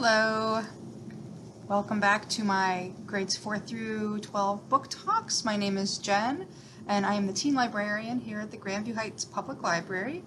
Hello! Welcome back to my grades 4 through 12 book talks. My name is Jen, and I am the teen librarian here at the Grandview Heights Public Library.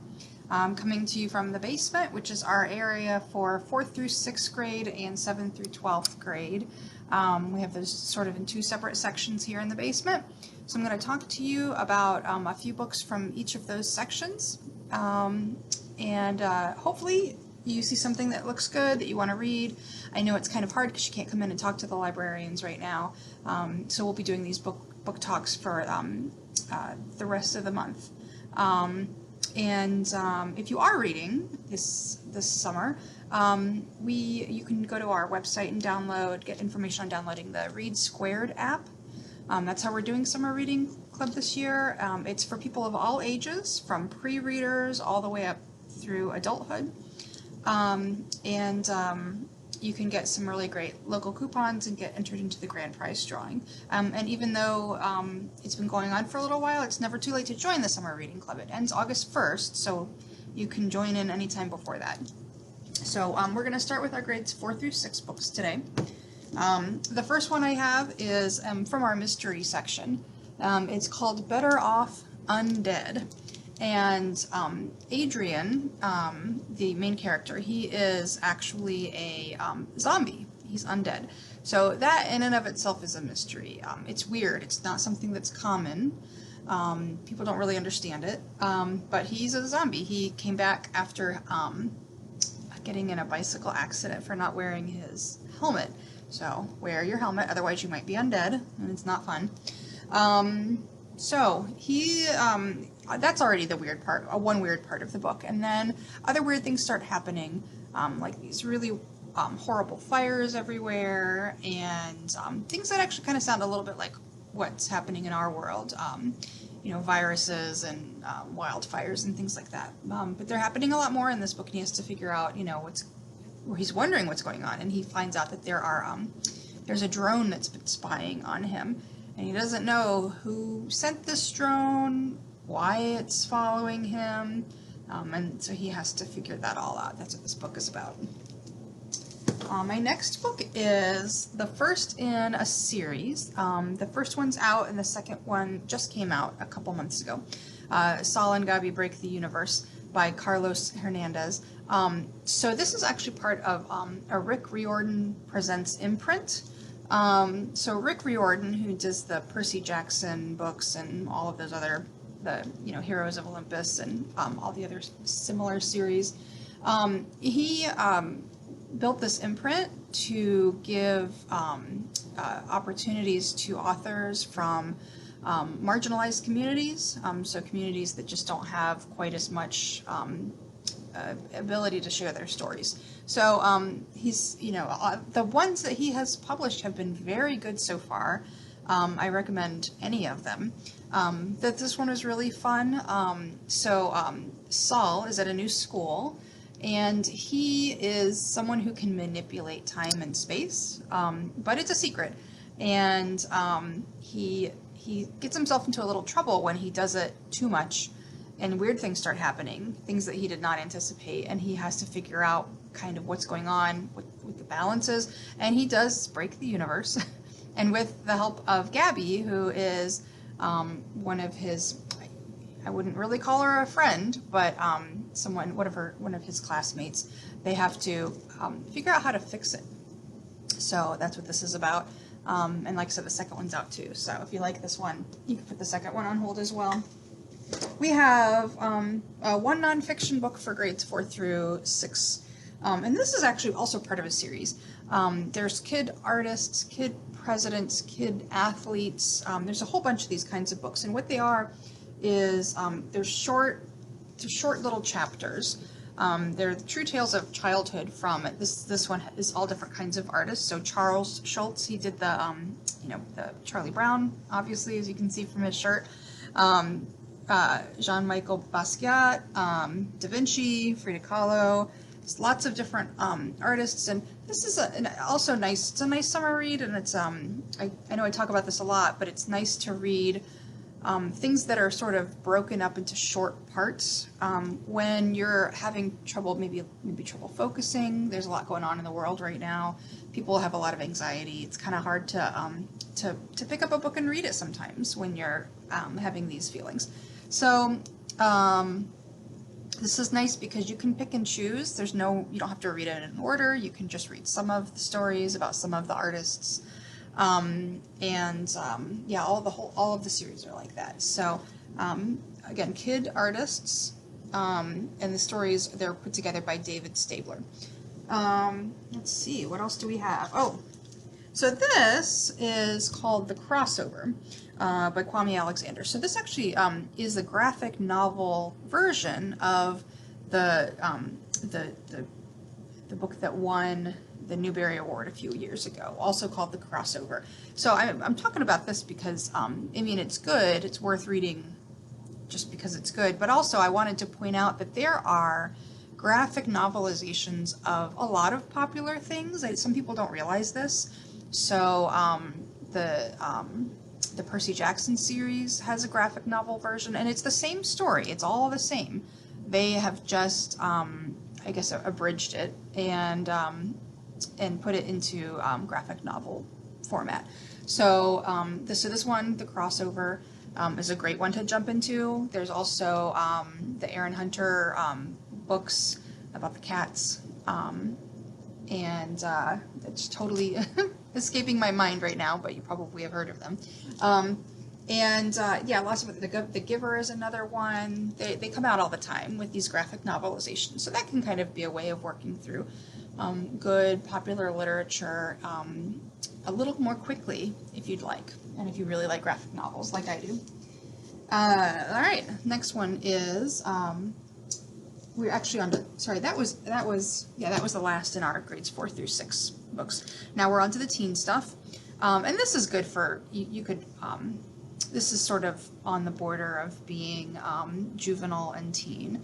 I'm coming to you from the basement, which is our area for 4th through 6th grade and 7th through 12th grade. We have those sort of in two separate sections here in the basement. So I'm going to talk to you about a few books from each of those sections, and hopefully you see something that looks good that you want to read. I know it's kind of hard because you can't come in and talk to the librarians right now, so we'll be doing these book talks for the rest of the month. If you are reading this summer, you can go to our website and get information on downloading the Read Squared app. That's how we're doing Summer Reading Club this year. It's for people of all ages, from pre-readers all the way up through adulthood. You can get some really great local coupons and get entered into the grand prize drawing. And even though it's been going on for a little while, it's never too late to join the Summer Reading Club. It ends August 1st, so you can join in anytime before that. So we're going to start with our grades 4 through 6 books today. The first one I have is from our mystery section. It's called Better Off Undead. And Adrian, the main character, he is actually a zombie. He's undead. So that in and of itself is a mystery. It's weird. It's not something that's common. People don't really understand it. But he's a zombie. He came back after getting in a bicycle accident for not wearing his helmet. So wear your helmet, otherwise you might be undead, and it's not fun. So he, that's already the weird part, one weird part of the book. And then other weird things start happening, like these really horrible fires everywhere, and things that actually kind of sound a little bit like what's happening in our world. Viruses and wildfires and things like that. But they're happening a lot more in this book, and he has to figure out, he's wondering what's going on, and he finds out that there's a drone that's been spying on him. And he doesn't know who sent this drone, why it's following him, and so he has to figure that all out. That's what this book is about. My next book is the first in a series. The first one's out, and the second one just came out a couple months ago. Saul and Gabi Break the Universe by Carlos Hernandez. So this is actually part of a Rick Riordan Presents imprint. So Rick Riordan, who does the Percy Jackson books and all of those other, Heroes of Olympus and all the other similar series, he built this imprint to give opportunities to authors from marginalized communities, so communities that just don't have quite as much ability to share their stories. So he's, the ones that he has published have been very good so far. I recommend any of them. This one was really fun. Saul is at a new school, and he is someone who can manipulate time and space, but it's a secret. And he gets himself into a little trouble when he does it too much, and weird things start happening, things that he did not anticipate, and he has to figure out kind of what's going on with the balances, and he does break the universe. And with the help of Gabi, who is one of his, I wouldn't really call her a friend, but one of his classmates, they have to figure out how to fix it. So that's what this is about. And like I said, the second one's out too, so if you like this one, you can put the second one on hold as well. We have one nonfiction book for grades 4 through 6, and this is actually also part of a series. There's kid artists, kid presidents, kid athletes. There's a whole bunch of these kinds of books, and what they are is they're short little chapters. They're the true tales of childhood from it. This one is all different kinds of artists. So Charles Schulz, he did the Charlie Brown, obviously, as you can see from his shirt. Jean-Michel Basquiat, Da Vinci, Frida Kahlo, lots of different artists, and this is also nice. It's a nice summer read, and it's I know I talk about this a lot, but it's nice to read things that are sort of broken up into short parts. When you're having trouble, maybe trouble focusing, there's a lot going on in the world right now. People have a lot of anxiety. It's kind of hard to pick up a book and read it sometimes when you're having these feelings. So this is nice because you can pick and choose. You don't have to read it in order. You can just read some of the stories about some of the artists. Yeah, all of the series are like that. So, again, kid artists, and the stories, they're put together by David Stabler. Let's see, what else do we have? Oh, so this is called The Crossover, by Kwame Alexander. So this actually, is the graphic novel version of the book that won the Newbery Award a few years ago, also called The Crossover. So I'm talking about this because, it's good, it's worth reading just because it's good, but also I wanted to point out that there are graphic novelizations of a lot of popular things. Some people don't realize this. So the Percy Jackson series has a graphic novel version, and it's the same story. It's all the same. They have just, abridged it and put it into graphic novel format. So this one, The Crossover, is a great one to jump into. There's also the Aaron Hunter books about the cats, and it's totally escaping my mind right now, but you probably have heard of them. Lots of The Giver is another one. They come out all the time with these graphic novelizations, so that can kind of be a way of working through good popular literature a little more quickly if you'd like, and if you really like graphic novels like I do. All right, next one is we're actually on to, sorry, that was the last in our grades 4 through 6 books. Now we're on to the teen stuff, and this is good for you could this is sort of on the border of being juvenile and teen.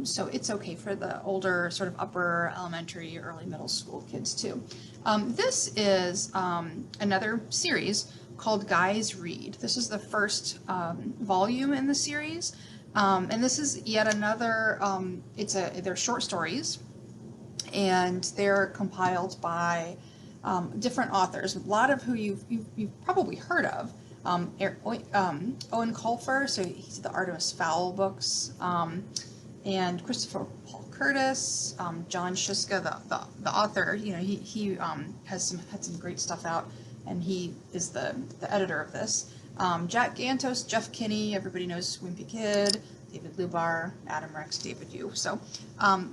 So it's okay for the older, sort of upper elementary, early middle school kids too. This is another series called Guys Read. This is the first volume in the series. And this is yet another, they're short stories, and they're compiled by different authors, a lot of who you've probably heard of. Owen Colfer, so he's the Artemis Fowl books, and Christopher Paul Curtis, John Shuska, the author. He had some great stuff out, and he is the editor of this. Jack Gantos, Jeff Kinney, everybody knows Wimpy Kid, David Lubar, Adam Rex, David Yu. So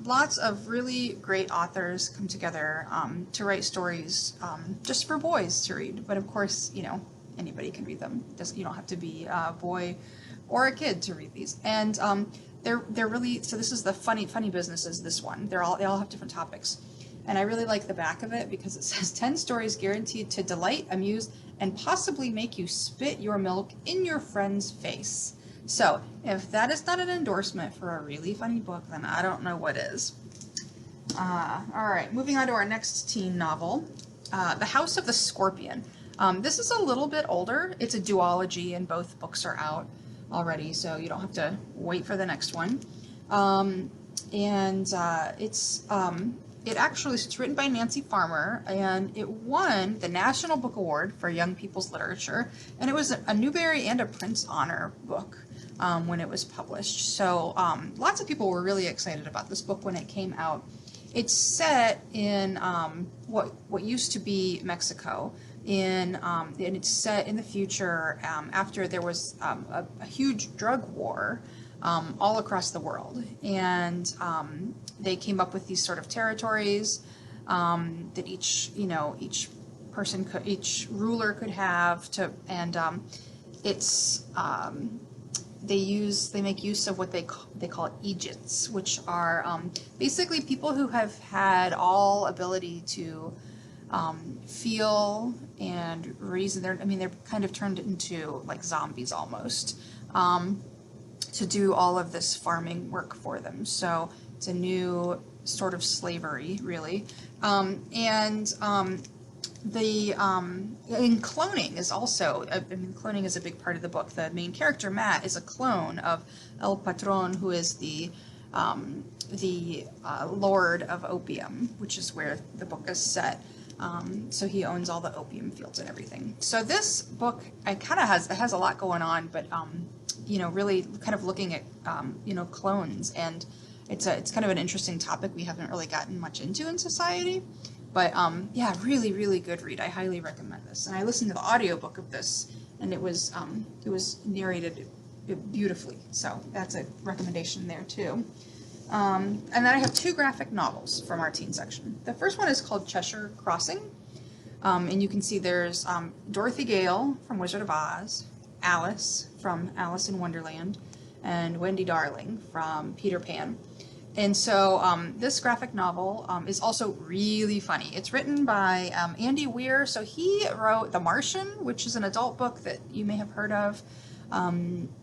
lots of really great authors come together to write stories just for boys to read. But of course, anybody can read them. You don't have to be a boy or a kid to read these. And they're really, so this is the funny business is this one. They all have different topics. And I really like the back of it because it says 10 stories guaranteed to delight, amuse, and possibly make you spit your milk in your friend's face. So if that is not an endorsement for a really funny book, then I don't know what is. All right, moving on to our next teen novel, The House of the Scorpion. This is a little bit older. It's a duology, and both books are out already, so you don't have to wait for the next one. It's written by Nancy Farmer, and it won the National Book Award for Young People's Literature, and it was a Newbery and a Prince Honor book when it was published. So lots of people were really excited about this book when it came out. It's set in what used to be Mexico, and it's set in the future after there was a huge drug war all across the world, and they came up with these sort of territories that each ruler could have to, and they make use of what they call Eejits, which are basically people who have had all ability to feel and reason. They're kind of turned into like zombies almost, to do all of this farming work for them. So it's a new sort of slavery, really. And cloning is also, I mean, cloning is a big part of the book. The main character, Matt, is a clone of El Patron, who is the Lord of Opium, which is where the book is set. So he owns all the opium fields and everything. So this book, it has a lot going on, but really kind of looking at clones, and it's kind of an interesting topic we haven't really gotten much into in society. But yeah, really, really good read. I highly recommend this. And I listened to the audiobook of this, and it was narrated beautifully. So that's a recommendation there too. And then I have 2 graphic novels from our teen section. The first one is called Cheshire Crossing. And you can see there's Dorothy Gale from Wizard of Oz, Alice from Alice in Wonderland, and Wendy Darling from Peter Pan. And so this graphic novel is also really funny. It's written by Andy Weir. So he wrote The Martian, which is an adult book that you may have heard of.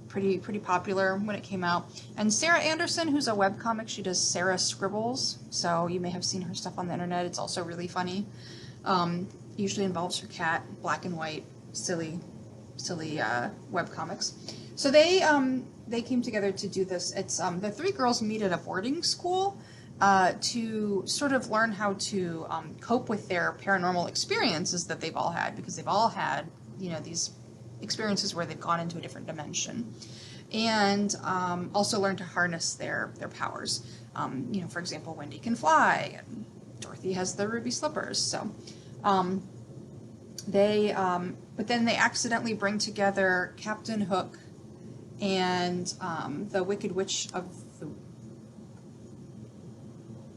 Pretty popular when it came out. And Sarah Anderson, who's a webcomic, she does Sarah Scribbles. So you may have seen her stuff on the internet. It's also really funny. Usually involves her cat, black and white, silly webcomics. So they came together to do this. It's the 3 girls meet at a boarding school to sort of learn how to cope with their paranormal experiences that they've all had, because they've all had these experiences where they've gone into a different dimension, and also learn to harness their powers. For example, Wendy can fly, and Dorothy has the ruby slippers. So but then they accidentally bring together Captain Hook and the Wicked Witch of the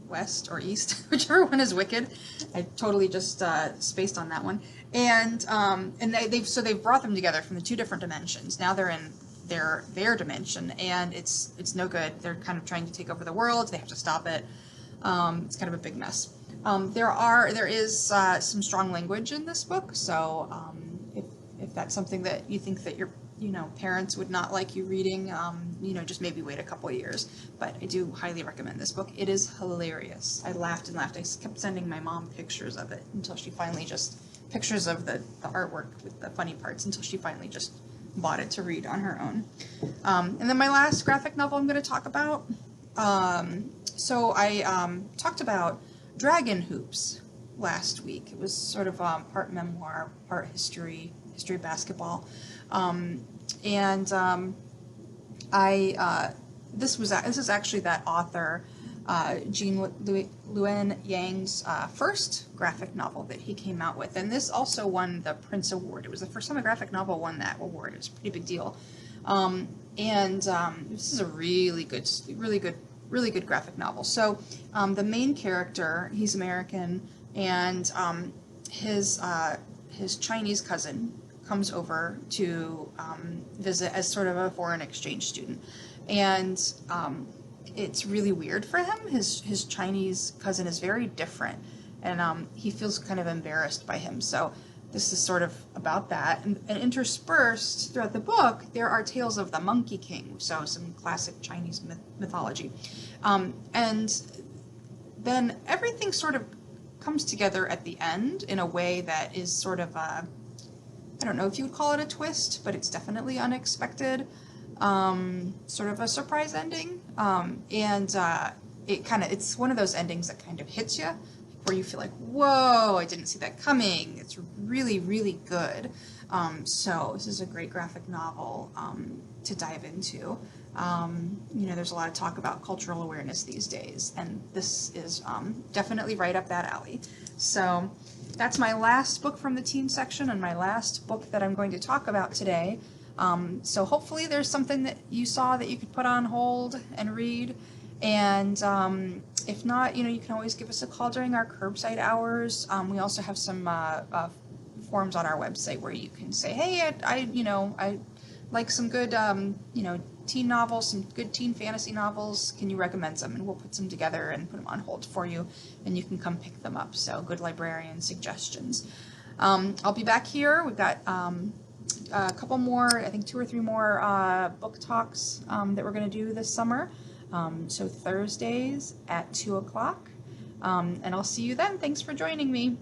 West or East, whichever one is wicked. I totally just spaced on that one. And they've brought them together from the 2 different dimensions. Now they're in their dimension, and it's no good. They're kind of trying to take over the world. They have to stop it. It's kind of a big mess. There is some strong language in this book, so if that's something that you think that your parents would not like you reading, just maybe wait a couple of years. But I do highly recommend this book. It is hilarious. I laughed and laughed. I kept sending my mom pictures of it until she finally pictures of the artwork with the funny parts, until she finally just bought it to read on her own. And then my last graphic novel I'm going to talk about. So I talked about Dragon Hoops last week. It was sort of part memoir, part history basketball. This is actually that author, Jean Luen Yang's first graphic novel that he came out with, and this also won the Prince Award. It was the first time a graphic novel won that award. It was a pretty big deal. This is a really good graphic novel. So the main character, he's American, and his Chinese cousin comes over to visit as sort of a foreign exchange student, and it's really weird for him. His Chinese cousin is very different, and he feels kind of embarrassed by him. So this is sort of about that, and interspersed throughout the book there are tales of the Monkey King, so some classic Chinese mythology, and then everything sort of comes together at the end in a way that is sort of I don't know if you would call it a twist, but it's definitely unexpected, sort of a surprise ending, it's one of those endings that kind of hits you, where you feel like, whoa, I didn't see that coming. It's really, really good. So this is a great graphic novel to dive into. There's a lot of talk about cultural awareness these days, and this is definitely right up that alley. So that's my last book from the teen section, and my last book that I'm going to talk about today. So hopefully there's something that you saw that you could put on hold and read. And if not, you can always give us a call during our curbside hours. We also have some forms on our website where you can say, hey, I like some good, teen novels, some good teen fantasy novels. Can you recommend some? And we'll put some together and put them on hold for you, and you can come pick them up. So good librarian suggestions. I'll be back here. We've got a couple more, I think 2 or 3 more book talks that we're going to do this summer. So Thursdays at 2 o'clock. And I'll see you then. Thanks for joining me.